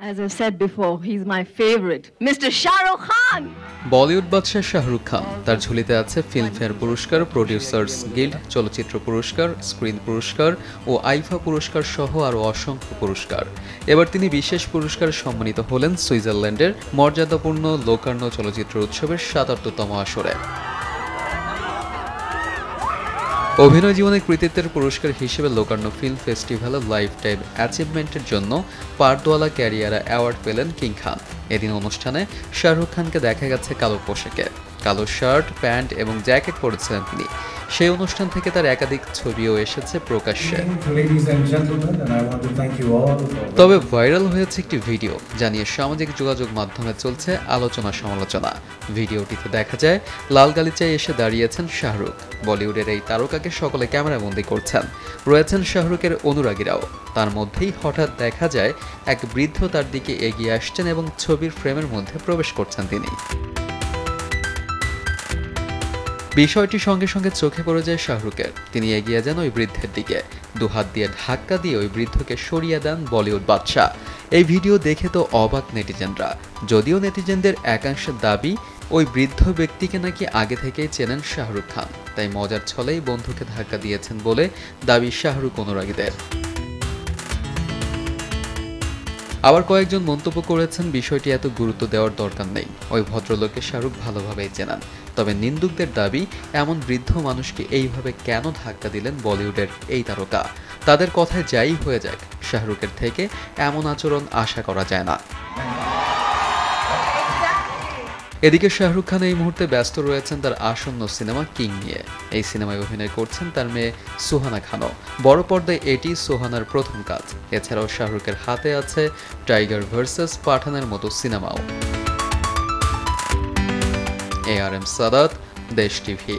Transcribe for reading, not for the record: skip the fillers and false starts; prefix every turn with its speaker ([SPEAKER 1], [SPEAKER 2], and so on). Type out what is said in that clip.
[SPEAKER 1] As I said before, he's my favorite, Mr. Shah Rukh Khan.
[SPEAKER 2] Bollywood বাদশাহ শাহরুখ খান তার ঝুলিতে আছে ফিল্মফেয়ার পুরস্কার, প্রডিউসার্স গিল্ড, চলচ্চিত্র পুরস্কার, স্ক্রিন পুরস্কার ও আইফা পুরস্কার সহ আরও অসংখ্য পুরস্কার। এবার তিনি বিশেষ পুরস্কারে সম্মানিত হলেন সুইজারল্যান্ডের মর্যাদাপূর্ণ লোকার্নো চলচ্চিত্র উৎসবের ৭৭তম আসরে। অভিনয় জীবনের কৃতিত্বের পুরস্কার হিসেবে লোকার্নো ফিল্ম ফেস্টিভ্যালে লাইফ টাইম অ্যাচিভমেন্টের জন্য পারদোয়ালা ক্যারিয়ার অ্যাওয়ার্ড পেলেন কিং খান। এদিন অনুষ্ঠানে শাহরুখ খানকে দেখা গেছে কালো পোশাকে, কালো শার্ট, প্যান্ট এবং জ্যাকেট পরেছিলেন তিনি। সেই অনুষ্ঠান থেকে তার একাধিক ছবিও এসেছে প্রকাশ্যে। তবে ভাইরাল হয়েছে একটি ভিডিও, যা নিয়ে সামাজিক যোগাযোগ মাধ্যমে চলছে আলোচনা সমালোচনা। ভিডিওটিতে দেখা যায় লাল গালিচায় এসে দাঁড়িয়েছেন শাহরুখ। বলিউডের এই তারকাকে সকলে ক্যামেরাবন্দি করছেন, রয়েছেন শাহরুখের অনুরাগীরাও। তার মধ্যেই হঠাৎ দেখা যায় এক বৃদ্ধ তার দিকে এগিয়ে আসছেন এবং ছবির ফ্রেমের মধ্যে প্রবেশ করছেন তিনি। বিষয়টি সঙ্গে সঙ্গে চোখে পড়ে যায় শাহরুখের। তিনি এগিয়ে যান ওই বৃদ্ধের দিকে, দুহাত দিয়ে ধাক্কা দিয়ে ওই বৃদ্ধকে সরিয়ে দেন বলিউড বাদশা। এই ভিডিও দেখে তো অবাক নেটিজেনরা। যদিও নেটিজেনদের একাংশের দাবি ওই বৃদ্ধ ব্যক্তিকে নাকি আগে থেকেই চেনেন শাহরুখ খান, তাই মজার ছলেই বন্ধুকে ধাক্কা দিয়েছেন বলে দাবি শাহরুখ অনুরাগীদের। আবার কয়েকজন মন্তব্য করেছেন, বিষয়টি এত গুরুত্ব দেওয়ার দরকার নেই, ওই ভদ্রলোককে শাহরুখ ভালোভাবেই চেনান। তবে নিন্দুকদের দাবি, এমন বৃদ্ধ মানুষকে এইভাবে কেন ধাক্কা দিলেন বলিউডের এই তারকা? তাদের কথায় যাই হয়ে যাক, শাহরুখের থেকে এমন আচরণ আশা করা যায় না। এদিকে শাহরুখ খান এই মুহূর্তে ব্যস্ত রয়েছেন তার আসন্ন সিনেমা কিং নিয়ে। এই সিনেমায় অভিনয় করছেন তার মেয়ে সুহানা খানও। বড় পর্দায় এটি সুহানার প্রথম কাজ। এছাড়াও শাহরুখের হাতে আছে টাইগার ভার্সেস পাঠানের মতো সিনেমাও। ARM সাদাত, দেশ টিভি।